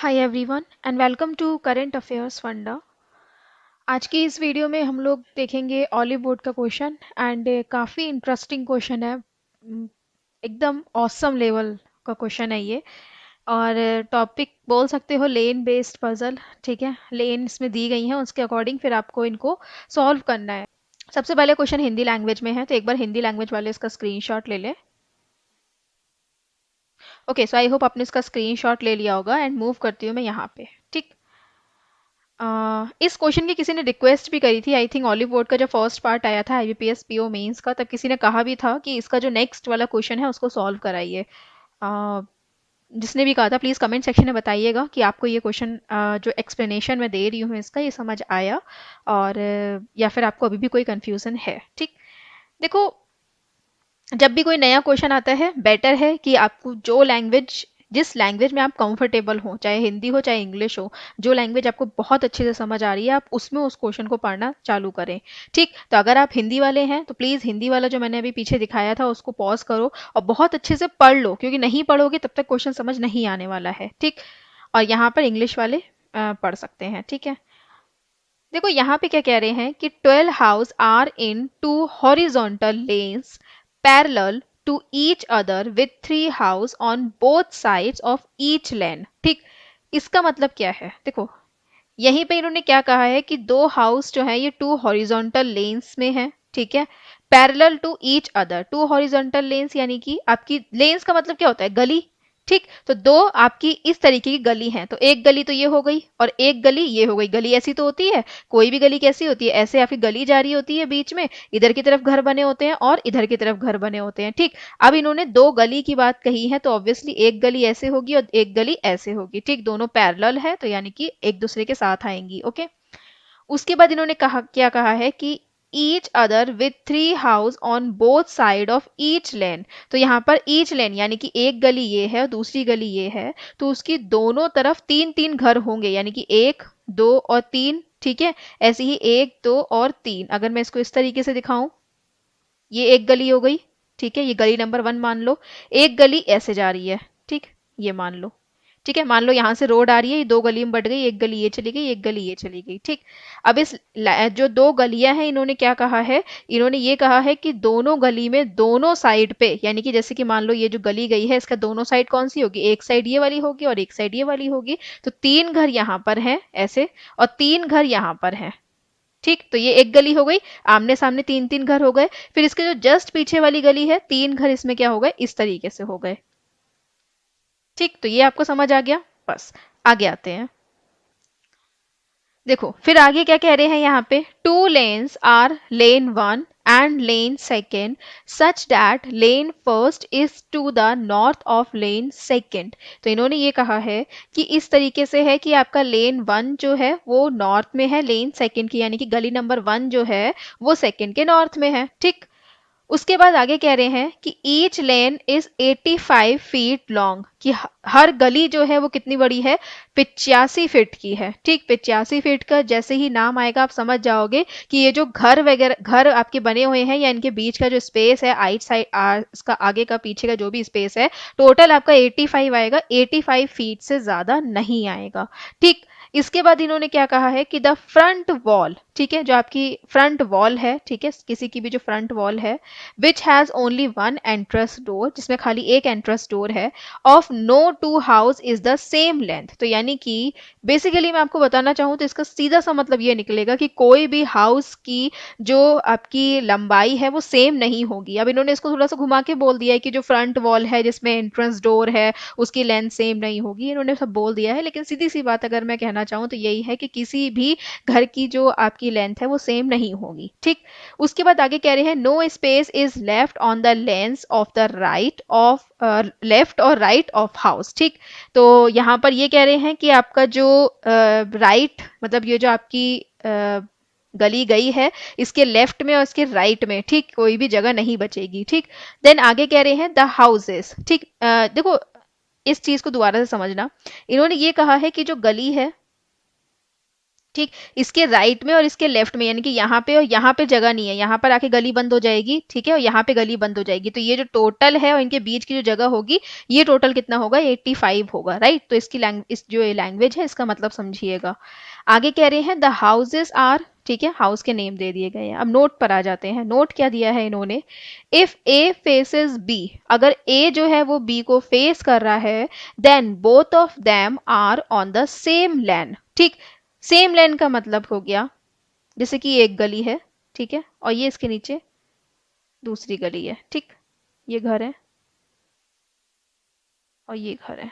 Hi everyone and welcome to current affairs funda. आज की इस वीडियो में हम लोग देखेंगे ऑलिव बोर्ड का क्वेश्चन एंड काफ़ी इंटरेस्टिंग क्वेश्चन है। एकदम ऑसम लेवल का क्वेश्चन है ये। और टॉपिक बोल सकते हो लेन बेस्ड पजल। ठीक है, लेन इसमें दी गई हैं, उसके अकॉर्डिंग फिर आपको इनको सॉल्व करना है। सबसे पहले क्वेश्चन हिंदी लैंग्वेज में है, तो एक बार हिंदी लैंग्वेज वाले इसका स्क्रीनशॉट ले लें। ओके, सो आई होप आपने इसका स्क्रीनशॉट ले लिया होगा एंड मूव करती हूँ मैं यहाँ पे। ठीक। इस क्वेश्चन की किसी ने रिक्वेस्ट भी करी थी। आई थिंक ऑलिव बोर्ड का जब फर्स्ट पार्ट आया था आईबीपीएस पीओ मेंस का, तब किसी ने कहा भी था कि इसका जो नेक्स्ट वाला क्वेश्चन है उसको सॉल्व कराइए। अ, जिसने भी कहा था प्लीज़ कमेंट सेक्शन में बताइएगा कि आपको ये क्वेश्चन जो एक्सप्लेनेशन मैं दे रही हूँ इसका ये समझ आया, और या फिर आपको अभी भी कोई कंफ्यूजन है। ठीक। देखो, जब भी कोई नया क्वेश्चन आता है बेटर है कि आपको जो लैंग्वेज, जिस लैंग्वेज में आप कंफर्टेबल हो, चाहे हिंदी हो चाहे इंग्लिश हो, जो लैंग्वेज आपको बहुत अच्छे से समझ आ रही है आप उसमें उस क्वेश्चन को पढ़ना चालू करें। ठीक, तो अगर आप हिंदी वाले हैं तो प्लीज़ हिंदी वाला जो मैंने अभी पीछे दिखाया था उसको पॉज करो और बहुत अच्छे से पढ़ लो, क्योंकि नहीं पढ़ोगे तब तक क्वेश्चन समझ नहीं आने वाला है। ठीक। और यहाँ पर इंग्लिश वाले पढ़ सकते हैं। ठीक है। देखो यहाँ पे क्या कह रहे हैं कि 12 house are in two horizontal lanes parallel to each other with 3 house on both sides of each lane. ठीक। इसका मतलब क्या है? देखो यहीं पे इन्होंने क्या कहा है कि दो हाउस जो है ये टू हॉरिजॉन्टल लेन्स में है। ठीक है। Parallel to each other, two horizontal lanes यानी कि आपकी लेन्स का मतलब क्या होता है? गली। ठीक, तो दो आपकी इस तरीके की गली हैं, तो एक गली तो ये हो गई और एक गली ये हो गई। गली ऐसी तो होती है, कोई भी गली कैसी होती है? ऐसे आपकी गली जा रही होती है, बीच में इधर की तरफ घर बने होते हैं और इधर की तरफ घर बने होते हैं। ठीक। अब इन्होंने दो गली की बात कही है, तो ऑब्वियसली एक गली ऐसे होगी और एक गली ऐसे होगी। ठीक, दोनों पैरेलल है तो यानी कि एक दूसरे के साथ आएंगी। ओके। उसके बाद इन्होंने कहा, क्या कहा है कि each other with 3 house on both side of each lane. तो यहाँ पर ईच लेन यानी कि एक गली ये है और दूसरी गली ये है, तो उसकी दोनों तरफ तीन तीन घर होंगे, यानी कि एक, दो और तीन। ठीक है। ऐसे ही एक, दो और तीन। अगर मैं इसको इस तरीके से दिखाऊं, ये एक गली हो गई। ठीक है, ये गली नंबर 1 मान लो। एक गली ऐसे जा रही है। ठीक, ये मान लो। ठीक है, मान लो यहाँ से रोड आ रही है, ये दो गली में बढ़ गई, एक गली ये चली गई, एक गली ये चली गई। ठीक। अब इस जो दो गलियां हैं इन्होंने क्या कहा है? इन्होंने ये कहा है कि दोनों गली में दोनों साइड पे, यानी कि जैसे कि मान लो ये जो गली गई है इसका दोनों साइड कौन सी होगी? एक साइड ये वाली होगी और एक साइड ये वाली होगी। तो तीन घर यहाँ पर हैं ऐसे, और तीन घर यहाँ पर हैं। ठीक, तो ये एक गली हो गई, आमने सामने तीन तीन घर हो गए। फिर इसके जो जस्ट पीछे वाली गली है, तीन घर इसमें क्या हो गए? इस तरीके से हो गए। ठीक, तो ये आपको समझ आ गया। बस आगे आते हैं। देखो फिर आगे क्या कह रहे हैं यहाँ पे? Two lanes are lane 1 and lane second such that lane first is to the north of lane second. तो इन्होंने ये कहा है कि इस तरीके से है कि आपका लेन 1 जो है वो नॉर्थ में है लेन सेकेंड की, यानी कि गली नंबर 1 जो है वो सेकेंड के नॉर्थ में है। ठीक। उसके बाद आगे कह रहे हैं कि each lane is 85 feet long, कि हर गली जो है वो कितनी बड़ी है? 85 फीट की है। ठीक, 85 फीट का जैसे ही नाम आएगा आप समझ जाओगे कि ये जो घर वगैरह घर आपके बने हुए हैं या इनके बीच का जो स्पेस है, आइट साइड इसका आगे का पीछे का जो भी स्पेस है, टोटल आपका 85 आएगा। 85 फीट से ज्यादा नहीं आएगा। ठीक। इसके बाद इन्होंने क्या कहा है कि द फ्रंट वॉल, ठीक है, जो आपकी फ्रंट वॉल है, ठीक है, किसी की भी जो फ्रंट वॉल है, which has only one entrance door, जिसमें खाली एक एंट्रेंस डोर है, of no two house is the same length. तो यानी कि बेसिकली मैं आपको बताना चाहूँ तो इसका सीधा सा मतलब ये निकलेगा कि कोई भी हाउस की जो आपकी लंबाई है वो सेम नहीं होगी। अब इन्होंने इसको थोड़ा सा घुमा के बोल दिया है कि जो फ्रंट वॉल है जिसमें एंट्रेंस डोर है उसकी लेंथ सेम नहीं होगी, इन्होंने सब बोल दिया है। लेकिन सीधी सी बात अगर मैं कहना चाहूँ तो यही है कि किसी भी घर की जो आपकी लेंथ है वो सेम नहीं होगी। ठीक। उसके बाद आगे कह रहे हैं no space is left on the lanes of the right of left और राइट ऑफ हाउस। ठीक। तो यहाँ पर ये कह रहे हैं कि आपका जो राइट मतलब ये जो आपकी गली गई है इसके लेफ्ट में और इसके राइट में, ठीक, कोई भी जगह नहीं बचेगी। ठीक। देन आगे कह रहे हैं द हाउसेस। ठीक। देखो इस चीज को दोबारा से समझना। इन्होंने ये कहा है कि जो गली है ठीक, इसके राइट में और इसके लेफ्ट में, यानी कि यहाँ पे और यहाँ पे जगह नहीं है, यहाँ पर आके गली बंद हो जाएगी, ठीक है, और यहाँ पे गली बंद हो जाएगी, तो ये जो टोटल है और इनके बीच की जो जगह होगी, ये टोटल कितना होगा, 85 होगा, राइट। तो इसकी इस जो लैंग्वेज है इसका मतलब समझिएगा। आगे कह रहे हैं द हाउसेस आर, ठीक है, हाउस के नेम दे दिए गए हैं। अब नोट पर आ जाते हैं। नोट क्या दिया है इन्होंने, इफ ए फेसेस बी, अगर ए जो है वो बी को फेस कर रहा है, then both of them are on the same lane. ठीक, सेम लेन का मतलब हो गया जैसे कि एक गली है, ठीक है, और ये इसके नीचे दूसरी गली है, ठीक, ये घर है और ये घर है,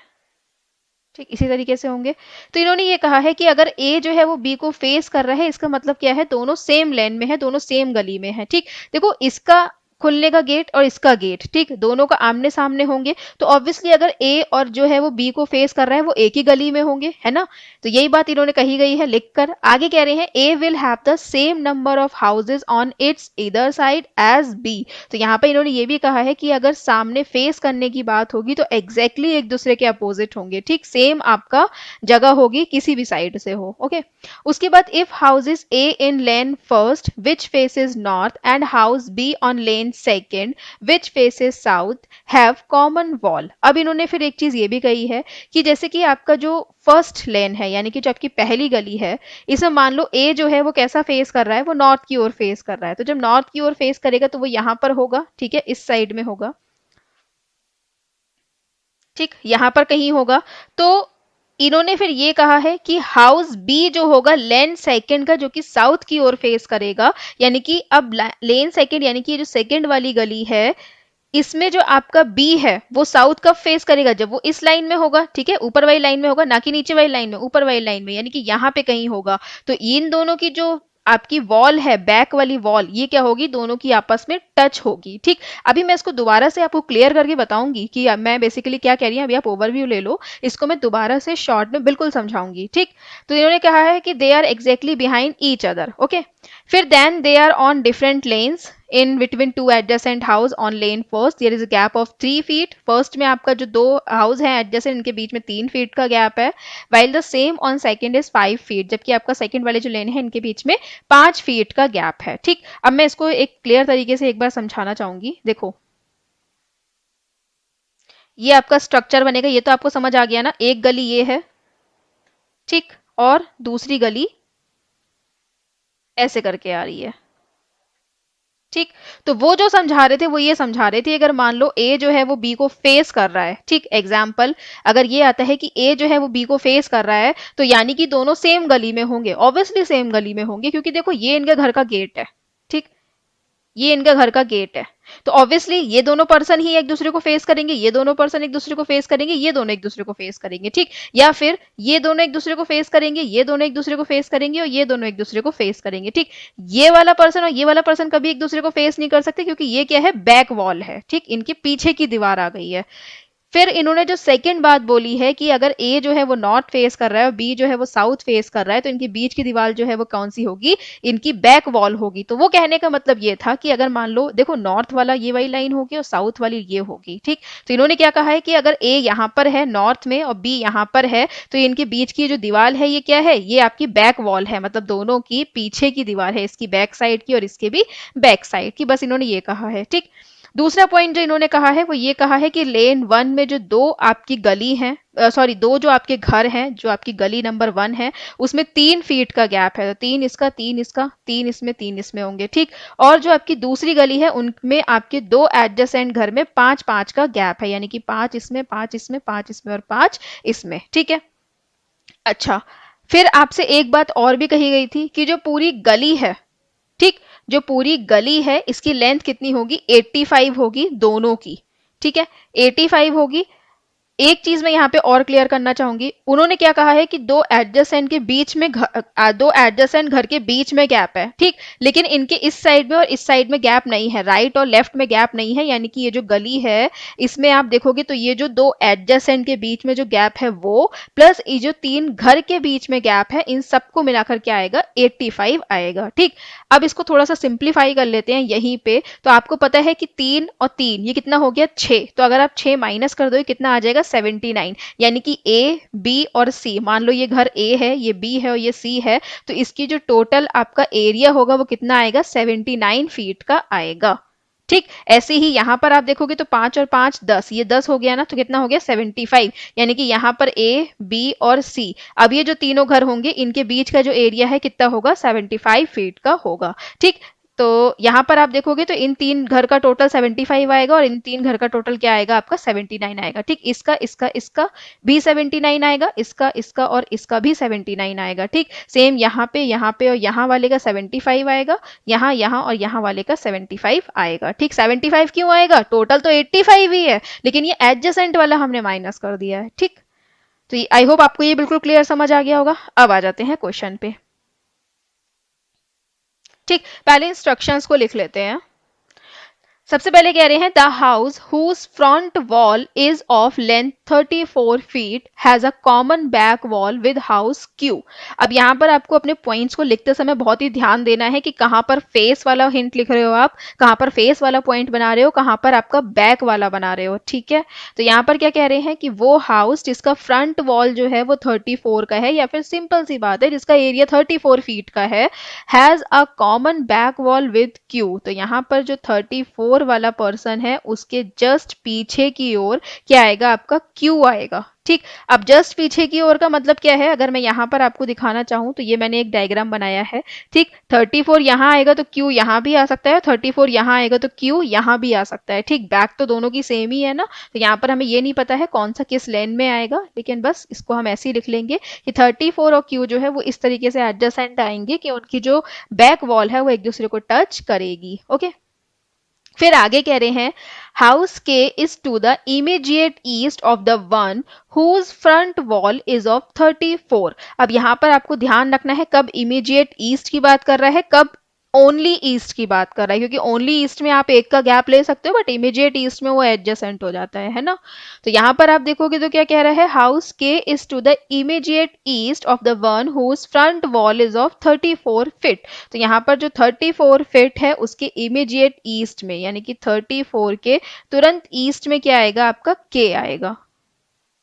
ठीक, इसी तरीके से होंगे। तो इन्होंने ये कहा है कि अगर ए जो है वो बी को फेस कर रहा है, इसका मतलब क्या है, दोनों सेम लेन में है, दोनों सेम गली में है। ठीक, देखो इसका खुलने का गेट और इसका गेट, ठीक, दोनों का आमने सामने होंगे, तो ऑब्वियसली अगर ए और जो है वो बी को फेस कर रहा है वो एक ही गली में होंगे, है ना। तो यही बात इन्होंने कही गई है लिखकर। आगे कह रहे हैं A will have the same number of houses on its इधर साइड एज बी। तो यहाँ पे इन्होंने ये भी कहा है कि अगर सामने फेस करने की बात होगी तो एग्जैक्टली एक दूसरे के अपोजिट होंगे, ठीक, सेम आपका जगह होगी किसी भी साइड से हो, ओके। उसके बाद if houses A in lane first which faces north and house be on lane second which faces south have common wall. अब इन्होंने फिर एक चीज ये भी कही है कि जैसे कि आपका जो फर्स्ट लेन है, यानी कि जो आपकी पहली गली है, इसमें मान लो ए जो है वो कैसा फेस कर रहा है, वो नॉर्थ की ओर फेस कर रहा है, तो जब नॉर्थ की ओर फेस करेगा तो वो यहां पर होगा, ठीक है, इस साइड में होगा, ठीक, यहां पर कहीं होगा। तो इन्होंने फिर ये कहा है कि हाउस बी जो होगा लेन सेकंड का, जो कि साउथ की ओर फेस करेगा, यानी कि अब लेन सेकंड यानी कि ये जो सेकंड वाली गली है, इसमें जो आपका बी है वो साउथ कब फेस करेगा, जब वो इस लाइन में होगा, ठीक है, ऊपर वाली लाइन में होगा, ना कि नीचे वाली लाइन में, ऊपर वाली लाइन में, यानी कि यहाँ पे कहीं होगा। तो इन दोनों की जो आपकी वॉल है, बैक वाली वॉल, ये क्या होगी, दोनों की आपस में टच होगी, ठीक। अभी मैं इसको दोबारा से आपको क्लियर करके बताऊंगी कि मैं बेसिकली क्या कह रही हूँ, अभी आप ओवरव्यू ले लो, इसको मैं दोबारा से शॉर्ट में बिल्कुल समझाऊंगी, ठीक। तो इन्होंने कहा है कि they are exactly behind each other, okay. फिर then they are on different lanes in between two adjacent house on lane first there is a gap of 3 feet। First में आपका जो दो हाउस है adjacent, इनके बीच में 3 फीट का gap है, while the same on second is 5 feet, जबकि आपका सेकंड वाले जो लेन है इनके बीच में 5 फीट का गैप है, ठीक। अब मैं इसको एक क्लियर तरीके से एक बार समझाना चाहूंगी। देखो ये आपका स्ट्रक्चर बनेगा, ये तो आपको समझ आ गया ना, एक गली ये है, ठीक, और दूसरी गली ऐसे करके आ रही है, ठीक। तो वो जो समझा रहे थे वो ये समझा रहे थे, अगर मान लो ए जो है वो बी को फेस कर रहा है, ठीक, एग्जाम्पल अगर ये आता है कि ए जो है वो बी को फेस कर रहा है, तो यानी कि दोनों सेम गली में होंगे, ऑब्वियसली सेम गली में होंगे, क्योंकि देखो ये इनके घर का गेट है, ठीक, ये इनका घर का गेट है, तो ऑब्वियसली ये दोनों पर्सन ही एक दूसरे को फेस करेंगे, ये दोनों पर्सन एक दूसरे को फेस करेंगे, ये दोनों एक दूसरे को फेस करेंगे, ठीक, या फिर ये दोनों एक दूसरे को फेस करेंगे, ये दोनों एक दूसरे को फेस करेंगे, और ये दोनों एक दूसरे को फेस करेंगे, ठीक। ये वाला पर्सन और ये वाला पर्सन कभी एक दूसरे को फेस नहीं कर सकते, क्योंकि ये क्या है, बैक वॉल है, ठीक, इनके पीछे की दीवार आ गई है। फिर इन्होंने जो सेकंड बात बोली है कि अगर ए जो है वो नॉर्थ फेस कर रहा है और बी जो है वो साउथ फेस कर रहा है, तो इनके बीच की दीवार जो है वो कौन सी होगी, इनकी बैक वॉल होगी। तो वो कहने का मतलब ये था कि अगर मान लो देखो नॉर्थ वाला ये वाली लाइन होगी और साउथ वाली ये होगी, ठीक। तो इन्होंने क्या कहा है कि अगर ए यहाँ पर है नॉर्थ में और बी यहाँ पर है, तो इनके बीच की जो दीवार है ये क्या है, ये आपकी बैक वॉल है, मतलब दोनों की पीछे की दीवार है, इसकी बैक साइड की और इसके भी बैक साइड की, बस इन्होंने ये कहा है, ठीक। दूसरा पॉइंट जो इन्होंने कहा है वो ये कहा है कि लेन वन में जो दो आपकी गली है, सॉरी दो जो आपके घर हैं, जो आपकी गली नंबर 1 है, उसमें 3 फीट का गैप है, तो 3 इसका 3 इसका 3 इसमें 3 इसमें होंगे, ठीक। और जो आपकी दूसरी गली है उनमें आपके दो एडजेसेंट घर में 5-5 का गैप है, यानी कि 5 इसमें 5 इसमें 5 इसमें और 5 इसमें, ठीक है। अच्छा, फिर आपसे एक बात और भी कही गई थी कि जो पूरी गली है, ठीक, जो पूरी गली है इसकी लेंथ कितनी होगी, 85 होगी दोनों की, ठीक है, 85 होगी। एक चीज मैं यहाँ पे और क्लियर करना चाहूंगी, उन्होंने क्या कहा है कि दो एडजेसेंट के बीच में दो एडजेसेंट घर के बीच में गैप है, ठीक, लेकिन इनके इस साइड में और इस साइड में गैप नहीं है, राइट और लेफ्ट में गैप नहीं है, यानी कि ये जो गली है इसमें आप देखोगे तो ये जो दो एडजेसेंट के बीच में जो गैप है वो प्लस ये जो 3 घर के बीच में गैप है, इन सबको मिलाकर क्या आएगा, 85 आएगा, ठीक। अब इसको थोड़ा सा सिंप्लीफाई कर लेते हैं यहीं पे, तो आपको पता है कि 3 और 3 ये कितना हो गया, 6, तो अगर आप 6 माइनस कर दो कितना आ जाएगा, आएगा 79। यानी कि ए, बी और सी, मान लो ये घर ए है, ये बी है और ये सी है, तो इसकी जो टोटल आपका एरिया होगा वो कितना आएगा, 79 फीट का आएगा। ठीक, ऐसे ही यहां पर आप देखोगे तो 5 और 5 10, ये 10 हो गया ना, तो कितना हो गया 75। यानी कि यहाँ पर ए, बी और सी, अब ये जो तीनों घर होंगे इनके बीच का जो एरिया है कितना होगा, 75 फीट का होगा। ठीक, तो यहाँ पर आप देखोगे तो इन तीन घर का टोटल 75 आएगा और इन तीन घर का टोटल क्या आएगा आपका, 79 आएगा। ठीक, इसका इसका इसका भी 79 आएगा, इसका इसका और इसका भी 79 आएगा। ठीक, सेम यहाँ पे और यहाँ वाले का 75 आएगा, यहाँ यहाँ और यहाँ वाले का 75 आएगा। ठीक, 75 क्यों आएगा, टोटल तो 85 ही है, लेकिन ये एडजेसेंट वाला हमने माइनस कर दिया है। ठीक, तो आई होप आपको ये बिल्कुल क्लियर समझ आ गया होगा। अब आ जाते हैं क्वेश्चन पे। ठीक, पहले इंस्ट्रक्शंस को लिख लेते हैं। सबसे पहले कह रहे हैं the house whose front wall is of length 34 feet has a common back wall with house Q. अब यहाँ पर आपको अपने पॉइंट्स को लिखते समय बहुत ही ध्यान देना है कि कहाँ पर फेस वाला हिंट लिख रहे हो आप, कहाँ पर फेस वाला पॉइंट बना रहे हो, कहाँ पर आपका बैक वाला बना रहे हो। ठीक है, तो यहाँ पर क्या कह रहे हैं कि वो हाउस जिसका फ्रंट वॉल जो है वो 34 का है, या फिर सिंपल सी बात है जिसका एरिया 34 फीट का है, has a common back wall with Q. तो यहाँ पर जो 34 वाला पर्सन है उसके जस्ट पीछे की ओर क्या आएगा आपका, क्यू आएगा। ठीक, अब जस्ट पीछे की ओर का मतलब क्या है, अगर मैं यहाँ पर आपको दिखाना चाहूँ तो ये मैंने एक डायग्राम बनाया है। ठीक, 34 यहाँ आएगा तो क्यू यहाँ भी आ सकता है, 34 यहाँ आएगा तो क्यू यहाँ भी आ सकता है। ठीक, बैक तो दोनों की सेम ही है ना, तो यहाँ पर हमें ये नहीं पता है कौन सा किस लेन में आएगा, लेकिन बस इसको हम ऐसे ही लिख लेंगे कि 34 और क्यू जो है वो इस तरीके से एडजेसेंट आएंगे कि उनकी जो बैक वॉल है वो एक दूसरे को टच करेगी। ओके, फिर आगे कह रहे हैं house K is to the immediate east of the one whose front wall is of 34। अब यहां पर आपको ध्यान रखना है कब इमीडिएट ईस्ट की बात कर रहा है, कब ओनली ईस्ट की बात कर रहा है, क्योंकि ओनली ईस्ट में आप एक का गैप ले सकते हो बट इमीडिएट ईस्ट में वो एडजेसेंट हो जाता है ना। तो यहां पर आप देखोगे तो क्या कह रहा है, house K is to the immediate east of the one whose front wall is of 34 feet. तो यहाँ पर जो 34 फीट है उसके इमीडिएट ईस्ट में, यानी कि 34 के तुरंत ईस्ट में क्या आएगा आपका, के आएगा।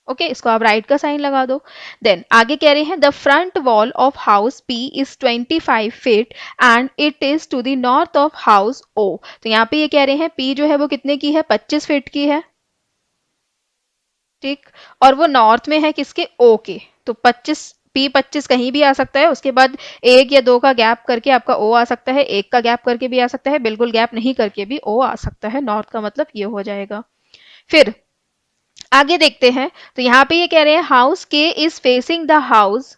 ओके, इसको आप राइट का साइन लगा दो। देन आगे कह रहे हैं the front wall of house P is 25 feet and it is to the north of house O. तो यहाँ पे ये कह रहे हैं पी जो है वो कितने की है, 25 फीट की है। ठीक, और वो नॉर्थ में है किसके, ओ के, तो 25 पी 25 कहीं भी आ सकता है, उसके बाद एक या दो का गैप करके आपका ओ आ सकता है, एक का गैप करके भी आ सकता है, बिल्कुल गैप नहीं करके भी ओ आ सकता है। नॉर्थ का मतलब ये हो जाएगा। फिर आगे देखते हैं, तो यहाँ पे ये कह रहे हैं house K is facing the house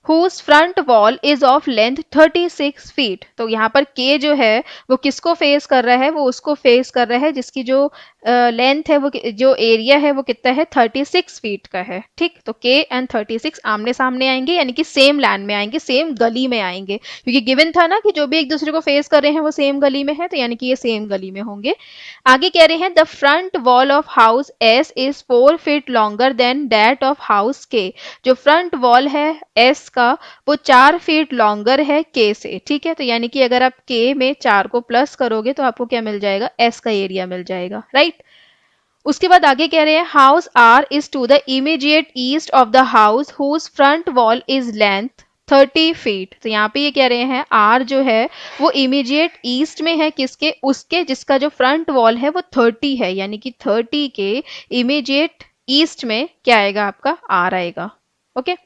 whose front wall is of length 36 feet. तो यहाँ पर के जो है वो किसको फेस कर रहा है, वो उसको फेस कर रहा है जिसकी जो लेंथ है, वो जो एरिया है वो कितना है, 36 फीट का है। ठीक, तो के एंड 36 आमने सामने आएंगे, यानी कि सेम लैंड में आएंगे, सेम गली में आएंगे, क्योंकि गिवन था ना कि जो भी एक दूसरे को फेस कर रहे हैं वो सेम गली में है, तो यानी कि ये सेम गली में होंगे। आगे कह रहे हैं the front wall of house S is 4 feet longer than that of house के। जो फ्रंट वॉल है एस का वो 4 फीट लॉन्गर है के से। ठीक है, तो यानी कि अगर आप के में 4 को प्लस करोगे तो आपको क्या मिल जाएगा, एस का एरिया मिल जाएगा। राइट, उसके बाद आगे कह रहे हैं house R is to the immediate east of the house whose front wall is length 30 feet. तो यहाँ पे ये कह रहे हैं आर जो है वो इमीडिएट ईस्ट में है किसके, उसके जिसका जो फ्रंट वॉल है वो 30 है, यानी कि 30 के इमीडिएट ईस्ट में क्या आएगा आपका, आर आएगा। ओके,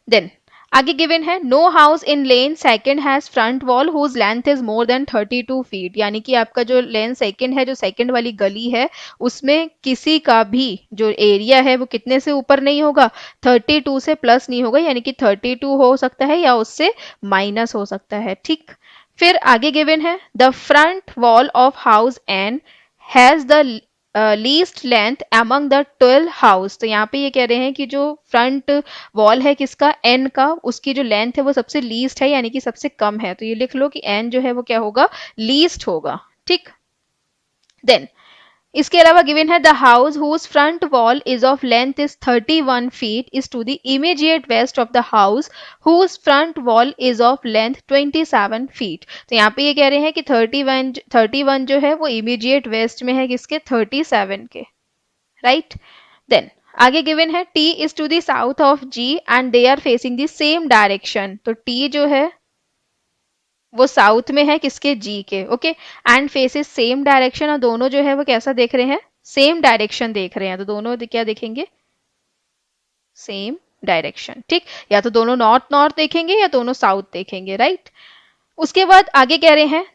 देन आगे गिवन है no house in lane second has front wall whose length is more than 32 feet. यानी कि आपका जो लेन सेकंड है, जो सेकंड वाली गली है, उसमें किसी का भी जो एरिया है वो कितने से ऊपर नहीं होगा, 32 से प्लस नहीं होगा, यानी कि 32 हो सकता है या उससे माइनस हो सकता है। ठीक, फिर आगे गिवन है the front wall of house N has the least length among the 12 house. तो यहाँ पे ये कह रहे हैं कि जो फ्रंट वॉल है किसका, एन का, उसकी जो लेंथ है वो सबसे लीस्ट है, यानी कि सबसे कम है, तो ये लिख लो कि एन जो है वो क्या होगा, लीस्ट होगा। ठीक, देन इसके अलावा गिवन है the house whose front wall is of length is 31 feet is to the immediate west of the house whose front wall is of length 27 feet. तो यहाँ पे ये कह रहे हैं कि 31 जो है वो इमीडिएट वेस्ट में है किसके, 37 के। राइट, देन आगे गिवन है T is to the south of G and they are facing the same direction. तो T जो है वो साउथ में है किसके, G के, okay. And faces same direction, और दोनों जो है वो कैसा देख रहे हैं, सेम डायरेक्शन देख रहे हैं। तो दोनों क्या देखेंगे, सेम डायरेक्शन, ठीक। या तो दोनों नॉर्थ नॉर्थ देखेंगे या दोनों साउथ देखेंगे, राइट। उसके बाद आगे कह रहे हैं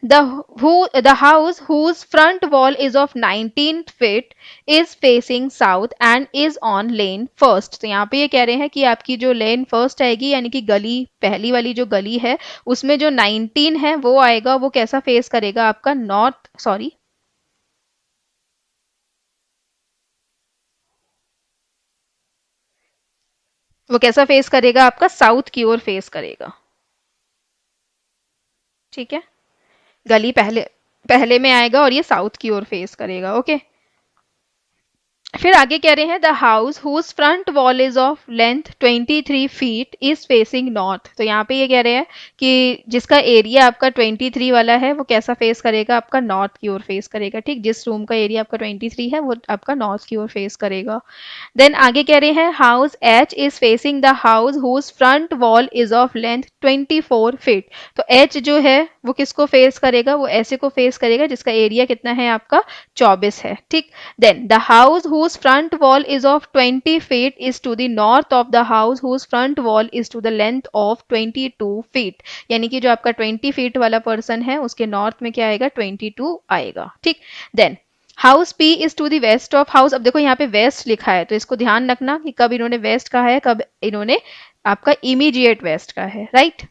the house whose front wall is of 19 feet is facing south and is on lane first. तो यहाँ पे ये कह रहे हैं कि आपकी जो लेन फर्स्ट आएगी, यानी कि गली पहली वाली जो गली है उसमें जो 19 है वो आएगा, वो कैसा फेस करेगा आपका नॉर्थ, सॉरी वो कैसा फेस करेगा आपका साउथ की ओर फेस करेगा, ठीक है। गली पहले पहले में आएगा और ये साउथ की ओर फेस करेगा, ओके। फिर आगे कह रहे हैं the house whose front wall is of length 23 feet is facing north. तो यहाँ पे ये कह रहे हैं कि जिसका एरिया आपका 23 वाला है वो कैसा फेस करेगा, आपका नॉर्थ की ओर फेस करेगा, ठीक। जिस रूम का एरिया आपका 23 है वो आपका नॉर्थ की ओर फेस करेगा। देन आगे कह रहे हैं house H is facing the house whose front wall is of length 24 feet. तो एच जो है वो किसको फेस करेगा, वो ऐसे को फेस करेगा जिसका एरिया कितना है आपका 24 है, ठीक। Then the house whose front wall is of 20 feet is to the north of the house whose front wall is to the length of 22 feet। यानी कि जो आपका 20 फीट वाला पर्सन है उसके नॉर्थ में क्या आएगा, 22 आएगा, ठीक। Then house P is to the west of house. अब देखो यहाँ पे वेस्ट लिखा है तो इसको ध्यान रखना कि कब इन्होंने वेस्ट कहा है, कब इन्होंने आपका इमीडिएट वेस्ट का है, राइट।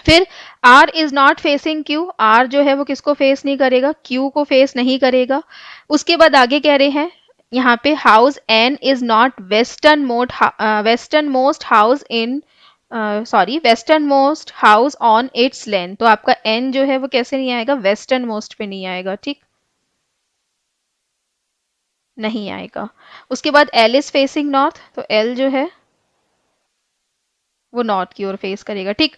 फिर R is not facing Q, R जो है वो किसको फेस नहीं करेगा, Q को फेस नहीं करेगा। उसके बाद आगे कह रहे हैं यहाँ पे house N is not western most house in western most house on its length. तो आपका N जो है वो कैसे नहीं आएगा, वेस्टर्न मोस्ट पे नहीं आएगा, ठीक, नहीं आएगा। उसके बाद L इज फेसिंग नॉर्थ, तो L जो है वो नॉर्थ की ओर फेस करेगा, ठीक।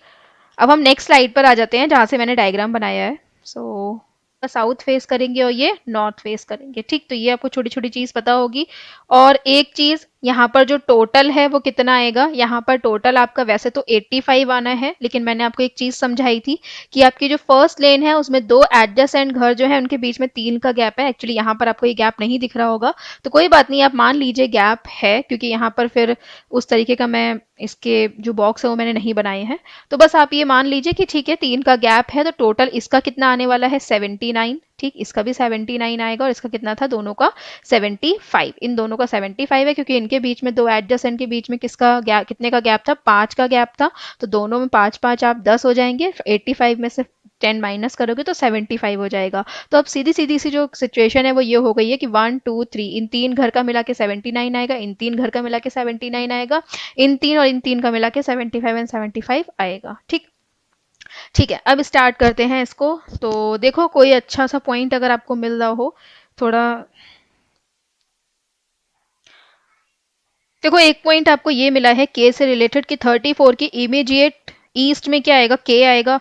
अब हम नेक्स्ट स्लाइड पर आ जाते हैं जहां से मैंने डायग्राम बनाया है। सो साउथ फेस करेंगे और ये नॉर्थ फेस करेंगे, ठीक। तो ये आपको छोटी छोटी चीज पता होगी। और एक चीज यहाँ पर जो टोटल है वो कितना आएगा, यहाँ पर टोटल आपका वैसे तो 85 आना है, लेकिन मैंने आपको एक चीज समझाई थी कि आपकी जो फर्स्ट लेन है उसमें दो एडजेसेंट घर जो है उनके बीच में 3 का गैप है। एक्चुअली यहाँ पर आपको ये गैप नहीं दिख रहा होगा, तो कोई बात नहीं, आप मान लीजिए गैप है, क्योंकि यहाँ पर फिर उस तरीके का मैं इसके जो बॉक्स है वो मैंने नहीं बनाए हैं। तो बस आप ये मान लीजिए कि ठीक है 3 का गैप है, तो टोटल इसका कितना आने वाला है 79, ठीक। इसका भी 79 आएगा और इसका कितना था, दोनों का 75। इन दोनों का 75 है क्योंकि इनके बीच में दो एडजेसेंट के बीच में किसका गैप, कितने का गैप था, 5 का गैप था। तो दोनों में 5 5 आप 10 हो जाएंगे, 85 में से 10 माइनस करोगे तो 75 हो जाएगा। तो अब सीधी सीधी सी जो सिचुएशन है वो ये हो गई है कि 1 2 3 इन 3 घर का मिला के 79 आएगा, इन 3 घर का मिला के 79 आएगा, इन 3 और इन 3 का मिला के 75 एंड 75 आएगा, ठीक। ठीक है, अब स्टार्ट करते हैं इसको। तो देखो कोई अच्छा सा पॉइंट अगर आपको मिल रहा हो थोड़ा। देखो एक पॉइंट आपको ये मिला है के से रिलेटेड कि 34 की इमीडिएट ईस्ट में क्या आएगा, के आएगा।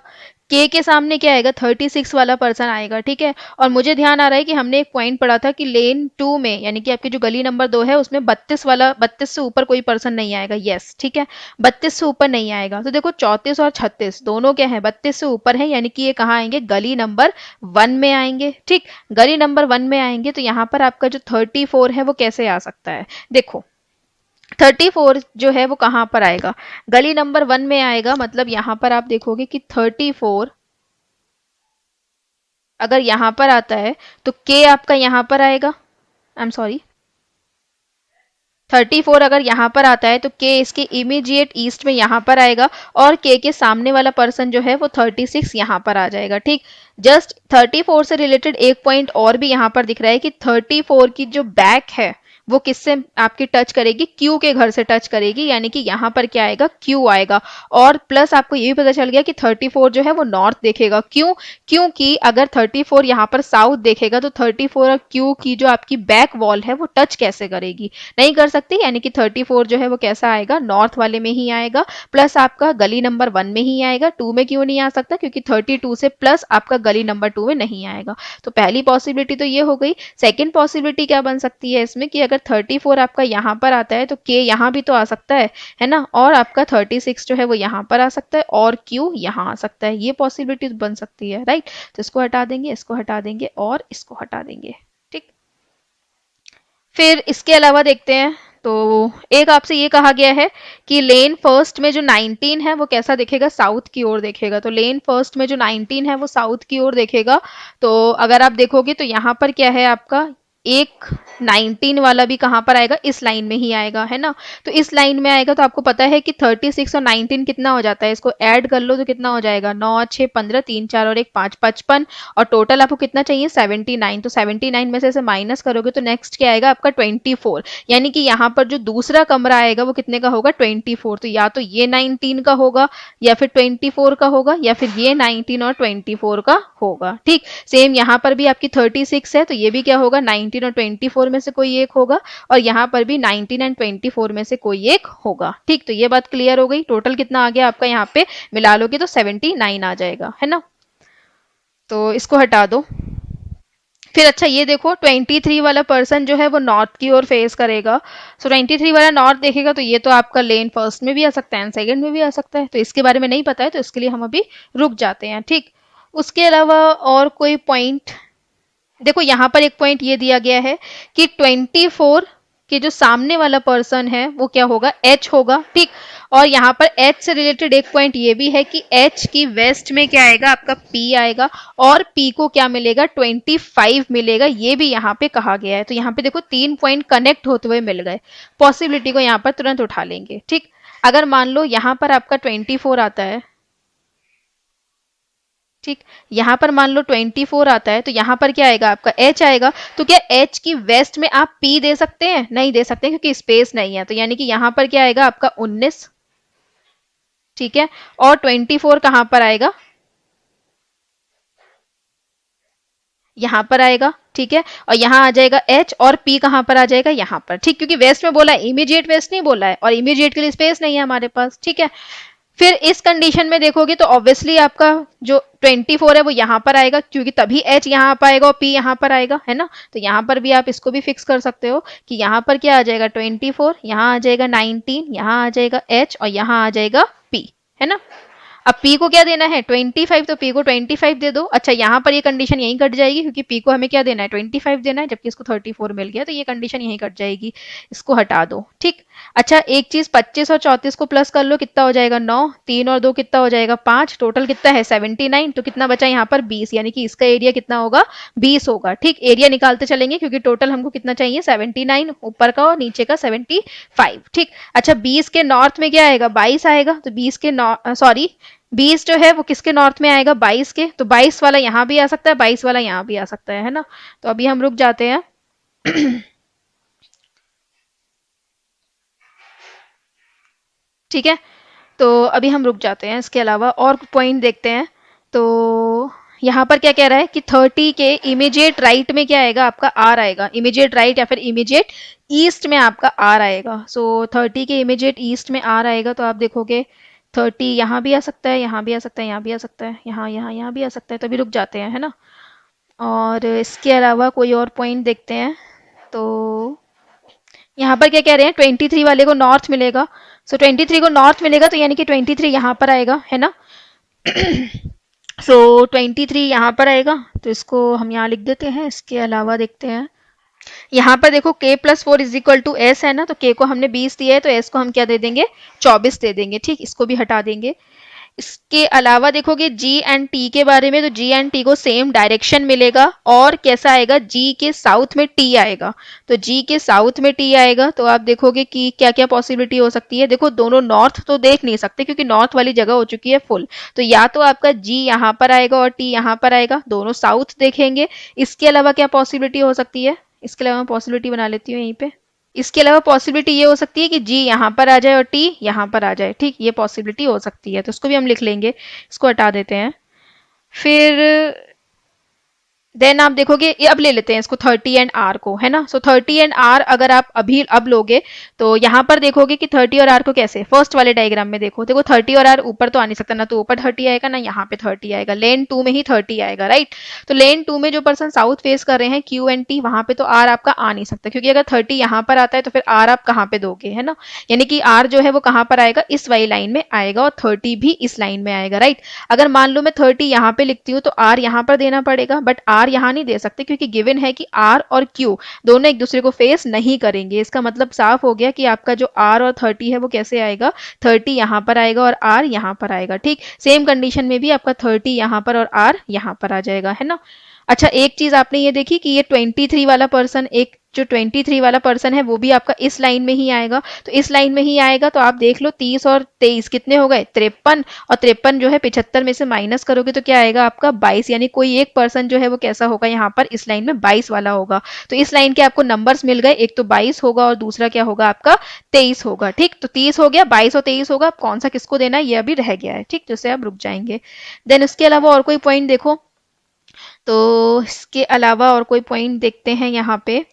के सामने क्या आएगा, 36 वाला पर्सन आएगा, ठीक है। और मुझे ध्यान आ रहा है कि हमने एक पॉइंट पढ़ा था कि लेन 2 में, यानी कि आपकी जो गली नंबर 2 है उसमें 32 से ऊपर कोई पर्सन नहीं आएगा, यस, ठीक है। 32 से ऊपर नहीं आएगा। तो देखो 34 और 36 दोनों क्या है, 32 से ऊपर है, यानी कि ये कहाँ आएंगे, गली नंबर 1 में आएंगे, ठीक। गली नंबर 1 में आएंगे तो यहाँ पर आपका जो 34 है वो कैसे आ सकता है, देखो 34 जो है वो कहाँ पर आएगा, गली नंबर 1 में आएगा। मतलब यहाँ पर आप देखोगे कि 34 अगर यहाँ पर आता है तो के आपका यहाँ पर आएगा, आई एम सॉरी, 34 अगर यहाँ पर आता है तो के इसके इमीडिएट ईस्ट में यहाँ पर आएगा, और के सामने वाला पर्सन जो है वो 36 यहाँ पर आ जाएगा, ठीक। जस्ट 34 से रिलेटेड एक पॉइंट और भी यहाँ पर दिख रहा है कि 34 की जो बैक है वो किससे आपकी टच करेगी, क्यू के घर से टच करेगी, यानी कि यहाँ पर क्या आएगा, क्यू आएगा। और प्लस आपको ये भी पता चल गया कि 34 जो है वो नॉर्थ देखेगा, क्यों, क्योंकि अगर 34 यहाँ पर साउथ देखेगा तो 34 और क्यू की जो आपकी बैक वॉल है वो टच कैसे करेगी, नहीं कर सकती, यानी कि 34 जो है वो कैसा आएगा, नॉर्थ वाले में ही आएगा। प्लस आपका गली नंबर 1 में ही आएगा, 2 में क्यों नहीं आ सकता, क्योंकि 32 से प्लस आपका गली नंबर 2 में नहीं आएगा। तो पहली पॉसिबिलिटी तो ये हो गई। सेकेंड पॉसिबिलिटी क्या बन सकती है इसमें कि अगर अगर 34 आपका यहाँ पर आता है तो K यहाँ भी तो आ सकता है ना, और आपका 36 जो है वो यहाँ पर आ सकता है और Q यहाँ आ सकता है, ये पॉसिबिलिटी बन सकती है, राइट। तो इसको हटा देंगे, इसको हटा देंगे और इसको हटा देंगे, ठीक। फिर इसके अलावा देखते हैं, तो एक आपसे ये कहा गया है कि लेन फर्स्ट में जो 19 है वो कैसा दिखेगा, साउथ की ओर देखेगा। तो लेन फर्स्ट में जो 19 है वो साउथ की ओर देखेगा। तो अगर आप देखोगे तो यहाँ पर क्या है आपका, एक 19 वाला भी कहाँ पर आएगा, इस लाइन में ही आएगा, है ना। तो इस लाइन में आएगा, तो आपको पता है कि 36 और 19 कितना हो जाता है, इसको ऐड कर लो तो कितना हो जाएगा, 9 6 15, 3 4 और 1 5, 55, और टोटल आपको कितना चाहिए 79। तो 79 में से माइनस करोगे तो नेक्स्ट क्या आएगा आपका 24, यानी कि यहाँ पर जो दूसरा कमरा आएगा वो कितने का होगा 24। तो या तो ये 19 का होगा या फिर 24 का होगा, या फिर ये 19 और 24 का होगा, ठीक। सेम यहाँ पर भी आपकी 36 है तो ये भी क्या होगा 19 और 24 में से कोई एक होगा, और यहाँ पर भी 19 एंड 24 में से कोई एक होगा, ठीक। तो ये बात क्लियर हो गई। टोटल कितना आ गया आपका, यहाँ पे मिला लोगे तो 79 आ जाएगा, है ना। तो इसको हटा दो। फिर अच्छा ये देखो 23 वाला पर्सन जो है वो नॉर्थ की ओर फेस करेगा। सो 23 वाला नॉर्थ देखेगा तो ये तो आपका लेन फर्स्ट में भी आ सकता है एंड सेकंड में भी आ सकता है, तो इसके बारे में नहीं पता है तो इसके लिए हम अभी रुक जाते हैं, ठीक। उसके अलावा और कोई पॉइंट, देखो यहाँ पर एक पॉइंट ये दिया गया है कि 24 के जो सामने वाला पर्सन है वो क्या होगा, H होगा, ठीक। और यहाँ पर H से रिलेटेड एक पॉइंट ये भी है कि H की वेस्ट में क्या आएगा आपका P आएगा, और P को क्या मिलेगा 25 मिलेगा, ये भी यहाँ पे कहा गया है। तो यहाँ पे देखो 3 पॉइंट कनेक्ट होते हुए मिल गए, पॉसिबिलिटी को यहाँ पर तुरंत उठा लेंगे, ठीक। अगर मान लो यहाँ पर आपका 24 आता है, ठीक, यहाँ पर मान लो 24 आता है तो यहाँ पर क्या आएगा आपका H आएगा। तो क्या H की वेस्ट में आप P दे सकते हैं, नहीं दे सकते क्योंकि स्पेस नहीं है, तो यानी कि यहाँ पर क्या आएगा आपका 19, ठीक है। और 24 कहाँ पर आएगा, यहाँ पर आएगा, ठीक है। और यहाँ आ जाएगा H, और P कहाँ पर आ जाएगा, यहाँ पर, ठीक, क्योंकि वेस्ट में बोला है, इमीडिएट वेस्ट नहीं बोला है, और इमीडिएट के लिए स्पेस नहीं है हमारे पास, ठीक है। फिर इस कंडीशन में देखोगे तो ऑब्वियसली आपका जो 24 है वो यहाँ पर आएगा, क्योंकि तभी H यहाँ पर आएगा और P यहाँ पर आएगा, है ना। तो यहाँ पर भी आप इसको भी फिक्स कर सकते हो कि यहाँ पर क्या आ जाएगा 24, यहाँ आ जाएगा 19, यहाँ आ जाएगा H और यहाँ आ जाएगा P, है ना। अब P को क्या देना है 25, तो P को 25 दे दो। अच्छा यहाँ पर ये कंडीशन यहीं कट जाएगी क्योंकि P को हमें क्या देना है 25 देना है, जबकि इसको 34 मिल गया, तो ये कंडीशन यहीं कट जाएगी, इसको हटा दो, ठीक। अच्छा एक चीज 25 और 34 को प्लस कर लो, कितना हो जाएगा 9, 3 और 2 कितना हो जाएगा 5, टोटल कितना है 79। तो कितना बचा यहाँ पर 20, यानी कि इसका एरिया कितना होगा 20 होगा, ठीक। एरिया निकालते चलेंगे क्योंकि टोटल हमको कितना चाहिए 79 ऊपर का और नीचे का 75, ठीक। अच्छा 20 के नॉर्थ में क्या आएगा 22 आएगा, तो 20 के सॉरी 20 जो है वो किसके नॉर्थ में आएगा 22 के, तो 22 वाला यहाँ भी आ सकता है, 22 वाला यहाँ भी आ सकता है ना। तो अभी हम रुक जाते हैं। ठीक है, तो अभी हम रुक जाते हैं, इसके अलावा और पॉइंट देखते हैं। तो यहाँ पर क्या कह रहा है कि 30 के इमीडिएट राइट में क्या आएगा आपका आर आएगा, इमीडिएट राइट या फिर इमीडिएट ईस्ट में आपका आर आएगा। सो 30 के इमीडिएट ईस्ट में आर आएगा, तो आप देखोगे 30 यहाँ भी आ सकता है, यहाँ भी आ सकता है, यहाँ भी आ सकता है, यहाँ भी आ सकता है, तो अभी रुक जाते हैं, है ना। और इसके अलावा कोई और पॉइंट देखते हैं। तो यहाँ पर क्या कह रहे हैं 23 वाले को नॉर्थ मिलेगा। सो 23 को नॉर्थ मिलेगा तो यानी कि 23 यहाँ पर आएगा, है ना। सो 23 यहाँ पर आएगा, तो इसको हम यहाँ लिख देते हैं। इसके अलावा देखते हैं, यहाँ पर देखो k+4 is equal to S है ना, तो k को हमने 20 दिया है तो s को हम क्या दे देंगे 24 दे देंगे, ठीक। इसको भी हटा देंगे। इसके अलावा देखोगे g एंड t के बारे में, तो g एंड t को सेम डायरेक्शन मिलेगा, और कैसा आएगा g के साउथ में t आएगा। तो g के साउथ में t आएगा, तो आप देखोगे कि क्या क्या पॉसिबिलिटी हो सकती है। देखो दोनों नॉर्थ तो देख नहीं सकते क्योंकि नॉर्थ वाली जगह हो चुकी है फुल, तो या तो आपका g यहाँ पर आएगा और t यहाँ पर आएगा, दोनों साउथ देखेंगे। इसके अलावा क्या पॉसिबिलिटी हो सकती है, इसके अलावा मैं पॉसिबिलिटी बना लेती हूँ यहीं पे। इसके अलावा पॉसिबिलिटी ये हो सकती है कि जी यहाँ पर आ जाए और टी यहाँ पर आ जाए, ठीक, ये पॉसिबिलिटी हो सकती है, तो उसको भी हम लिख लेंगे, इसको हटा देते हैं। फिर देन आप देखोगे, ये अब ले लेते हैं इसको 30 एंड आर को, है ना। सो 30 एंड आर अगर आप अभी अब लोगे तो यहाँ पर देखोगे कि 30 और आर को कैसे, फर्स्ट वाले डायग्राम में देखो, देखो 30 और आर ऊपर तो आ नहीं सकता, ना तो ऊपर 30 आएगा ना यहाँ पे 30 आएगा, लेन टू में ही 30 आएगा, राइट। तो लेन टू में जो पर्सन साउथ फेस कर रहे हैं Q and T, वहां पे तो आर आपका आ नहीं सकता, क्योंकि अगर 30 यहाँ पर आता है तो फिर आर आप कहाँ पे दोगे, है ना। यानी कि आर जो है वो कहाँ पर आएगा, इस वाली लाइन में आएगा, और 30 भी इस लाइन में आएगा, राइट। अगर मान लो मैं 30 यहाँ पे लिखती हूँ तो आर यहाँ पर देना पड़ेगा, बट आर यहाँ नहीं दे सकते, क्योंकि गिवन है कि आर और क्यू दोनों एक दूसरे को फेस नहीं करेंगे। इसका मतलब साफ हो गया कि आपका जो आर और 30 है वो कैसे आएगा, 30 यहाँ पर आएगा और आर यहाँ पर आएगा, ठीक। सेम कंडीशन में भी आपका 30 यहाँ पर और आर यहाँ पर आ जाएगा, है ना। अच्छा, एक चीज आपने ये देखी कि ये 23 वाला पर्सन, एक जो 23 वाला पर्सन है वो भी आपका इस लाइन में ही आएगा, तो इस लाइन में ही आएगा, तो आप देख लो 30 और 23 कितने हो गए, 53, और 53 जो है 75 में से माइनस करोगे तो क्या आएगा आपका 22, यानी कोई एक पर्सन जो है वो कैसा होगा यहाँ पर इस लाइन में 22 वाला होगा। तो इस लाइन के आपको नंबर्स मिल गए, एक तो 22 होगा और दूसरा क्या होगा आपका 23 होगा, ठीक। तो 30 हो गया, 22 और 23 होगा, अब कौन सा किसको देना है ये अभी रह गया है, ठीक, जिससे आप रुक जाएंगे। देन उसके अलावा और कोई पॉइंट देखो, तो इसके अलावा और कोई पॉइंट देखते हैं यहाँ पे।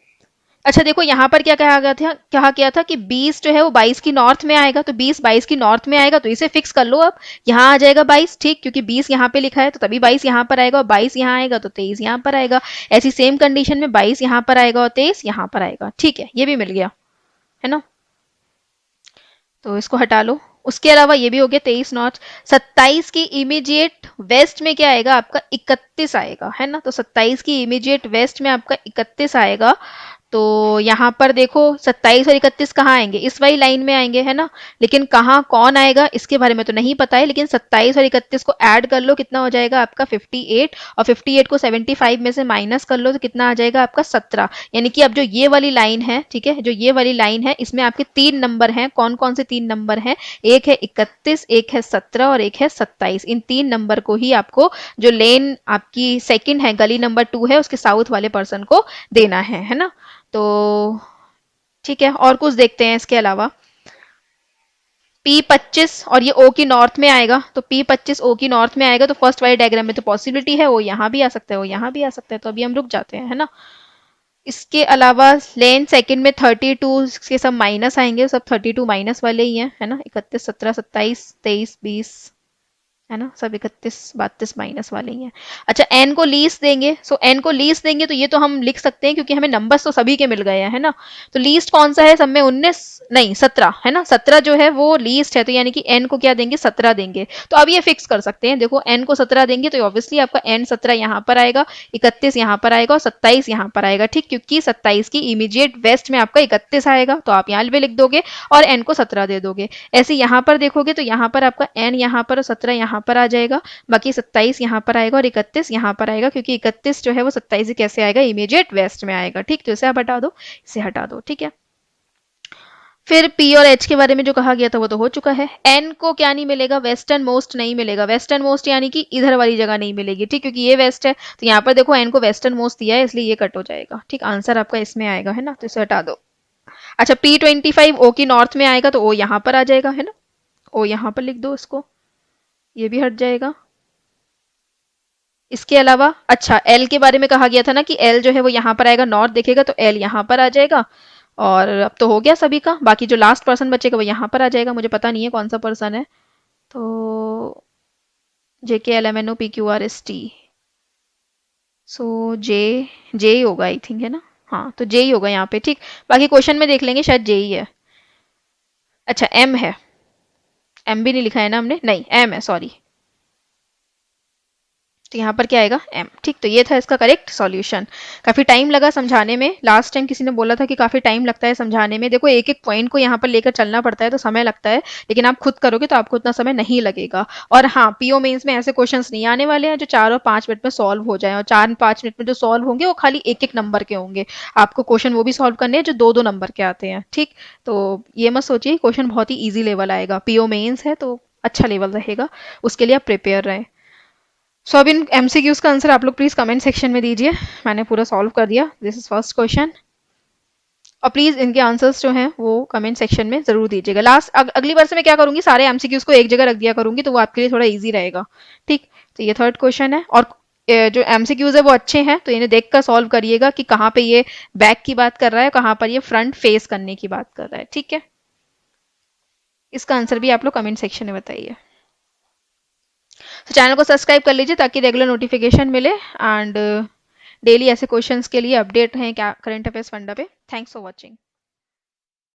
अच्छा देखो, यहाँ पर क्या कहा गया था, कहा गया था कि 20 जो है वो 22 की नॉर्थ में आएगा, तो 20 22 की नॉर्थ में आएगा, तो इसे फिक्स कर लो अब, यहाँ आ जाएगा 22, ठीक, क्योंकि 20 यहाँ पे लिखा है तो तभी 22 यहाँ पर आएगा, और 22 यहाँ आएगा तो 23 यहाँ पर आएगा। ऐसी सेम कंडीशन में 22 यहाँ पर आएगा और 23 यहाँ पर आएगा, ठीक है, ये भी मिल गया, है ना। तो इसको हटा लो। उसके अलावा ये भी हो गया 23 नॉट। 27 की इमीडिएट वेस्ट में क्या आएगा आपका 31 आएगा, है ना। तो 27 की इमीडिएट वेस्ट में आपका 31 आएगा। तो यहाँ पर देखो 27 और 31 कहाँ आएंगे, इस वाली लाइन में आएंगे, है ना। लेकिन कहाँ कौन आएगा इसके बारे में तो नहीं पता है, लेकिन 27 और 31 को ऐड कर लो, कितना हो जाएगा आपका 58, और 58 को 75 में से माइनस कर लो तो कितना आ जाएगा आपका 17। यानी कि अब जो ये वाली लाइन है, ठीक है, जो ये वाली लाइन है इसमें आपके 3 नंबर हैं, कौन कौन से 3 नंबर हैं, एक है 31, एक है 17 और एक है 27। इन 3 नंबर को ही आपको, जो लेन आपकी सेकंड है, गली नंबर 2 है, उसके साउथ वाले पर्सन को देना है ना। तो ठीक है, और कुछ देखते हैं इसके अलावा। P25 और ये O की नॉर्थ में आएगा, तो P25 O की नॉर्थ में आएगा, तो फर्स्ट वाले डायग्राम में तो पॉसिबिलिटी है वो यहाँ भी आ सकता है, वो यहाँ भी आ सकता है, तो अभी हम रुक जाते हैं, है ना। इसके अलावा लेन सेकंड में 32 के सब माइनस आएंगे, सब 32 माइनस वाले ही हैं, है ना। 31 17 27 23 20, है ना, सब 31 32 माइनस वाले ही हैं। अच्छा, एन को लीस्ट देंगे, सो एन को लीस्ट देंगे तो ये तो हम लिख सकते हैं क्योंकि हमें नंबर्स तो सभी के मिल गए हैं, है ना। तो लीस्ट कौन सा है सब में, 19 नहीं 17, है ना, 17 जो है वो लीस्ट है, तो यानी कि एन को क्या देंगे 17 देंगे। तो अब ये फिक्स कर सकते हैं, देखो एन को 17 देंगे तो ऑब्वियसली आपका एन 17 यहाँ पर आएगा, 31 यहाँ पर आएगा और 27 यहाँ पर आएगा, ठीक, क्योंकि 27 की इमीडिएट वेस्ट में आपका 31 आएगा, तो आप यहाँ पे लिख दोगे और एन को 17 दे दोगे। ऐसे यहाँ पर देखोगे तो यहाँ पर आपका एन यहाँ पर और 17 यहाँ पर आ जाएगा, बाकी 27 यहाँ पर आएगा और 31 यहाँ पर आएगा, क्योंकि 31 जो है वो 27 से कैसे आएगा, इमीडिएट वेस्ट में आएगा, ठीक। तो इसे आप हटा दो, इसे हटा दो, ठीक है। फिर P और H के बारे में जो कहा गया था वो तो हो चुका है। N को क्या नहीं मिलेगा, वेस्टर्न मोस्ट नहीं मिलेगा, वेस्टर्न मोस्ट यानी कि इधर वाली जगह नहीं मिलेगी, ठीक, क्योंकि ये वेस्ट है, तो यहाँ पर देखो N को वेस्टर्न मोस्ट दिया है इसलिए ये कट हो जाएगा, ठीक। आंसर आपका इसमें आएगा, है ना, तो इसे हटा दो। अच्छा, P25 O की नॉर्थ में आएगा तो O यहाँ पर आ जाएगा, है ना, O यहाँ पर लिख दो इसको, ये भी हट जाएगा। इसके अलावा अच्छा, एल के बारे में कहा गया था ना कि एल जो है वो यहाँ पर आएगा, नॉर्थ देखेगा तो एल यहाँ पर आ जाएगा। और अब तो हो गया सभी का, बाकी जो लास्ट पर्सन बचेगा वो यहाँ पर आ जाएगा, मुझे पता नहीं है कौन सा पर्सन है, तो JKLMNOPQRST, सो जे जे ही होगा आई थिंक, है ना। हाँ, तो जे ही होगा यहाँ पे, ठीक। बाकी क्वेश्चन में देख लेंगे, शायद जे ही है। अच्छा, एम है, एम भी नहीं लिखा है ना हमने, नहीं एम है, सॉरी। तो यहाँ पर क्या आएगा m, ठीक। तो ये था इसका करेक्ट सॉल्यूशन। काफी टाइम लगा समझाने में, लास्ट टाइम किसी ने बोला था कि काफी टाइम लगता है समझाने में, देखो एक एक पॉइंट को यहाँ पर लेकर चलना पड़ता है तो समय लगता है, लेकिन आप खुद करोगे तो आपको उतना समय नहीं लगेगा। और हाँ, पीओ मेंस में ऐसे क्वेश्चंस नहीं आने वाले हैं जो 4 और 5 मिनट में सॉल्व हो जाए, और 4-5 मिनट में जो सॉल्व होंगे वो खाली एक एक नंबर के होंगे। आपको क्वेश्चन वो भी सॉल्व करने हैं जो 2-2 नंबर के आते हैं, ठीक। तो ये मत सोचिए क्वेश्चन बहुत ही ईजी लेवल आएगा, पीओ मेंस है तो अच्छा लेवल रहेगा, उसके लिए आप प्रिपेयर रहें। सो अब इन एमसीक्यूज का आंसर आप लोग प्लीज कमेंट सेक्शन में दीजिए, मैंने पूरा सॉल्व कर दिया, दिस इज फर्स्ट क्वेश्चन। और प्लीज इनके आंसर्स जो हैं वो कमेंट सेक्शन में जरूर दीजिएगा। अगली बार से मैं क्या करूंगी, सारे एमसीक्यूज को एक जगह रख दिया करूंगी तो वो आपके लिए थोड़ा इजी रहेगा, ठीक। तो ये थर्ड क्वेश्चन है। और जो एमसीक्यूज है वो अच्छे हैं, तो इन्हें देखकर सॉल्व करिएगा कि कहाँ पे ये बैक की बात कर रहा है, कहाँ पर ये फ्रंट फेस करने की बात कर रहा है। ठीक है, इसका आंसर भी आप लोग कमेंट सेक्शन में बताइए। तो चैनल को सब्सक्राइब कर लीजिए ताकि रेगुलर नोटिफिकेशन मिले, एंड डेली ऐसे क्वेश्चंस के लिए अपडेट हैं क्या करंट अफेयर्स फंडा पे। Thanks for watching.